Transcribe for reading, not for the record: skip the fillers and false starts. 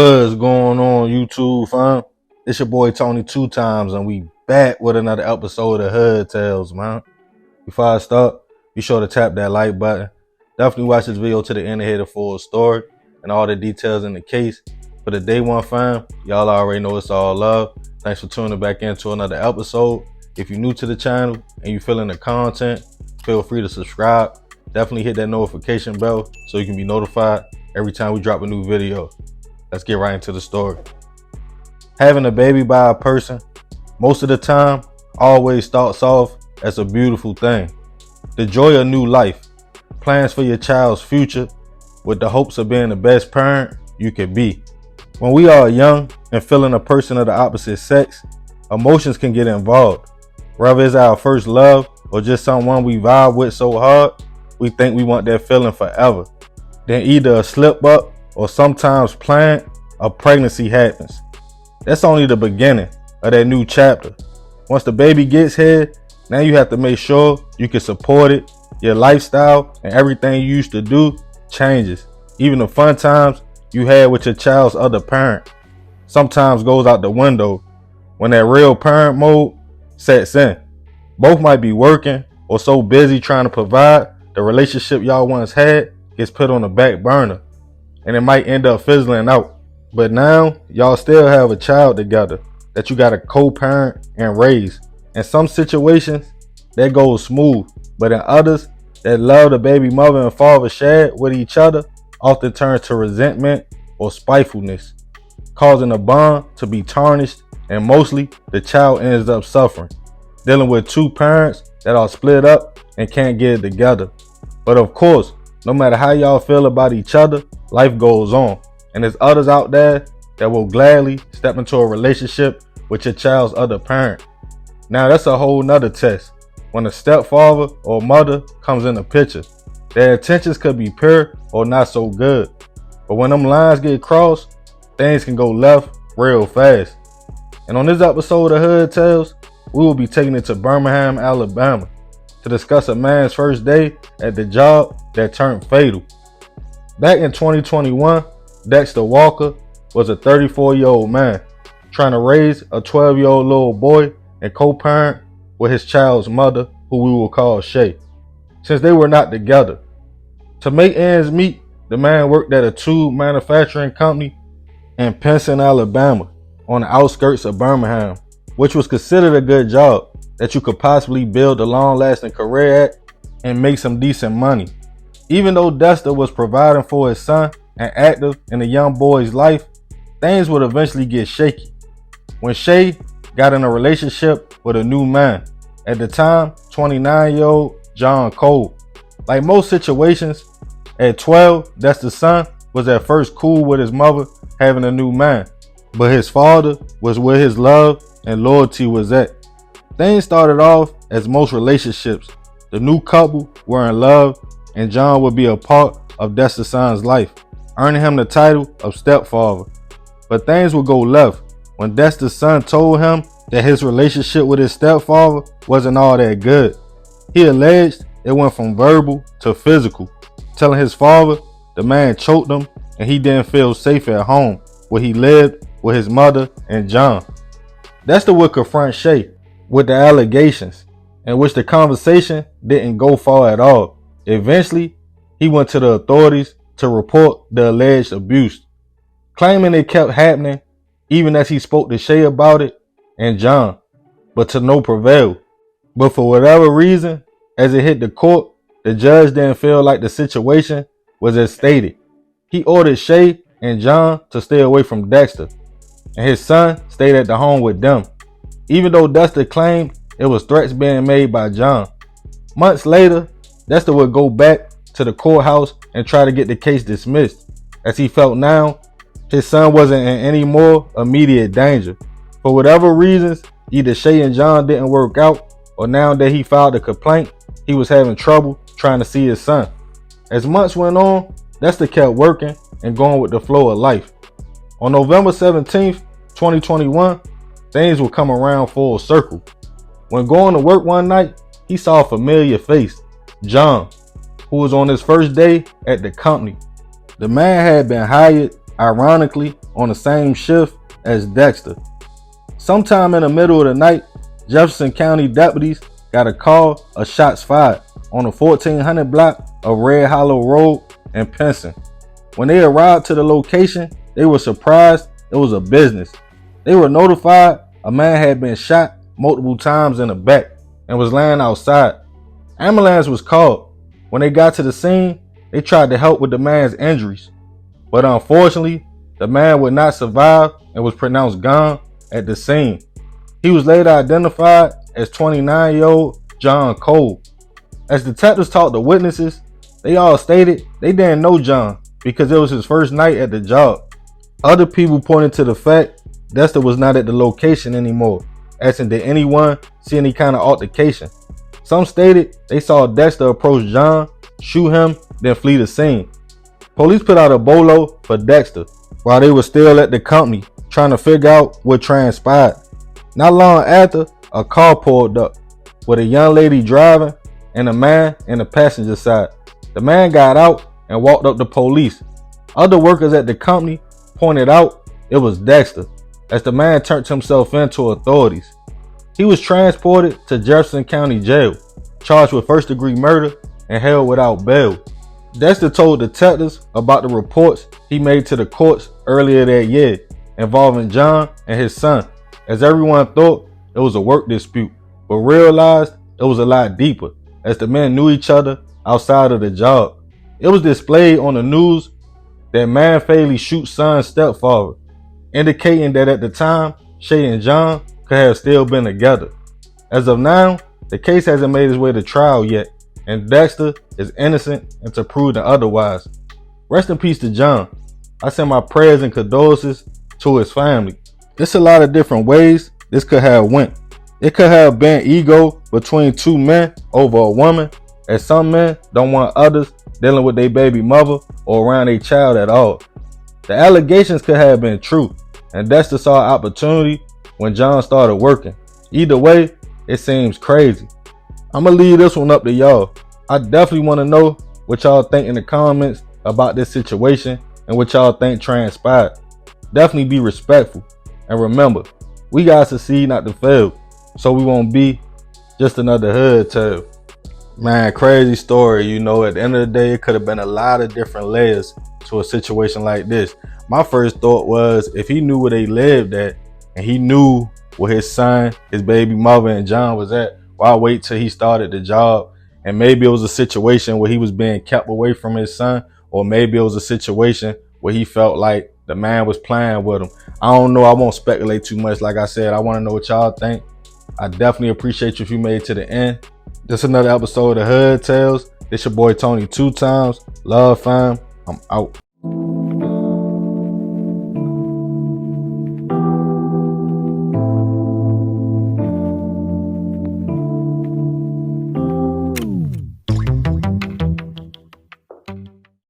What's going on, YouTube fam? It's your boy Tony 2 times, and we back with another episode of Hood Tales, man. Before I start, be sure to tap that like button. Definitely watch this video to the end to hear the full story and all the details in the case. For the day one fam, y'all already know it's all love. Thanks for tuning back into another episode. If you're new to the channel and you feeling the content, feel free to subscribe. Definitely hit that notification bell so you can be notified every time we drop a new video. Let's get right into the story. Having a baby by a person, most of the time, always starts off as a beautiful thing. The joy of new life, plans for your child's future, with the hopes of being the best parent you can be. When we are young and feeling a person of the opposite sex, emotions can get involved. Whether it's our first love or just someone we vibe with so hard, we think we want that feeling forever. Then either a slip up or sometimes planned, a pregnancy happens. That's only the beginning of that new chapter. Once the baby gets here, now you have to make sure you can support it. Your lifestyle and everything you used to do changes. Even the fun times you had with your child's other parent sometimes goes out the window when that real parent mode sets in. Both might be working or so busy trying to provide, the relationship y'all once had gets put on the back burner, and it might end up fizzling out. But now y'all still have a child together that you got to co-parent and raise. In some situations that goes smooth, but in others that love the baby mother and father shared with each other often turns to resentment or spitefulness, causing the bond to be tarnished, and mostly the child ends up suffering, dealing with two parents that are split up and can't get it together. But of course, no matter how y'all feel about each other, life goes on. And there's others out there that will gladly step into a relationship with your child's other parent. Now that's a whole nother test. When a stepfather or mother comes in the picture, their intentions could be pure or not so good. But when them lines get crossed, things can go left real fast. And on this episode of Hood Tales, we will be taking it to Birmingham, Alabama to discuss a man's first day at the job that turned fatal. Back in 2021, Dexter Walker was a 34-year-old man trying to raise a 12-year-old little boy and co-parent with his child's mother, who we will call Shay, since they were not together. To make ends meet, the man worked at a tube manufacturing company in Pinson, Alabama, on the outskirts of Birmingham, which was considered a good job that you could possibly build a long-lasting career at and make some decent money. Even though Dexter was providing for his son and active in the young boy's life, things would eventually get shaky when Shay got in a relationship with a new man, at the time 29-year-old John Cole. Like most situations, at 12, Dexter's son was at first cool with his mother having a new man, but his father was where his love and loyalty was at. Things started off as most relationships. The new couple were in love, and John would be a part of Dexter's son's life, earning him the title of stepfather. But things would go left when Dexter's son told him that his relationship with his stepfather wasn't all that good. He alleged it went from verbal to physical, telling his father the man choked him and he didn't feel safe at home where he lived with his mother and John. Dexter would confront Shay with the allegations, in which the conversation didn't go far at all. Eventually, he went to the authorities to report the alleged abuse, claiming it kept happening even as he spoke to Shay about it and John, but to no prevail. But for whatever reason, as it hit the court, the judge didn't feel like the situation was as stated. He ordered Shay and John to stay away from Dexter, and his son stayed at the home with them, even though Dexter claimed it was threats being made by John. Months later, Dexter would go back to the courthouse and try to get the case dismissed, as he felt now his son wasn't in any more immediate danger. For whatever reasons, either Shay and John didn't work out, or now that he filed a complaint, he was having trouble trying to see his son. As months went on, Dexter kept working and going with the flow of life. On November 17th, 2021, things would come around full circle. When going to work one night, he saw a familiar face, John, who was on his first day at the company. The man had been hired ironically on the same shift as Dexter. Sometime in the middle of the night, Jefferson County deputies got a call of shots fired on the 1400 block of Red Hollow Road in Pinson. When they arrived to the location, they were surprised it was a business. They were notified a man had been shot multiple times in the back and was laying outside. Ambulance was called. When they got to the scene, they tried to help with the man's injuries, but unfortunately, the man would not survive and was pronounced gone at the scene. He was later identified as 29-year-old John Cole. As detectives talked to witnesses, they all stated they didn't know John because it was his first night at the job. Other people pointed to the fact Dexter was not at the location anymore, asking did anyone see any kind of altercation. Some stated they saw Dexter approach John, shoot him, then flee the scene. Police put out a bolo for Dexter while they were still at the company trying to figure out what transpired. Not long after, a car pulled up with a young lady driving and a man in the passenger side. The man got out and walked up to police. Other workers at the company pointed out it was Dexter as the man turned himself in to authorities. He was transported to Jefferson County Jail, charged with first-degree murder and held without bail. Dexter told detectives about the reports he made to the courts earlier that year involving John and his son, as everyone thought it was a work dispute, but realized it was a lot deeper, as the men knew each other outside of the job. It was displayed on the news that man fatally shoots son's stepfather, indicating that at the time, Shay and John could have still been together. As of now, the case hasn't made its way to trial yet, and Dexter is innocent until proven otherwise. Rest in peace to John. I send my prayers and condolences to his family. There's a lot of different ways this could have went. It could have been ego between two men over a woman, as some men don't want others dealing with their baby mother or around their child at all. The allegations could have been true, and Dexter saw an opportunity when John started working. Either way, it seems crazy. I'm gonna leave this one up to y'all. I definitely want to know what y'all think in the comments about this situation and what y'all think transpired. Definitely be respectful, and remember, we gotta succeed not to fail, so we won't be just another hood tale. Man, crazy story. You know, at the end of the day, it could have been a lot of different layers to a situation like this. My first thought was, if he knew where they lived at and he knew where his son, his baby mother, and John was at, why wait till he started the job? And maybe it was a situation where he was being kept away from his son, or maybe it was a situation where he felt like the man was playing with him. I don't know. I won't speculate too much. Like I said, I want to know what y'all think. I definitely appreciate you if you made it to the end. This is another episode of Hood Tales. This your boy Tony 2 times. Love, fam. I'm out.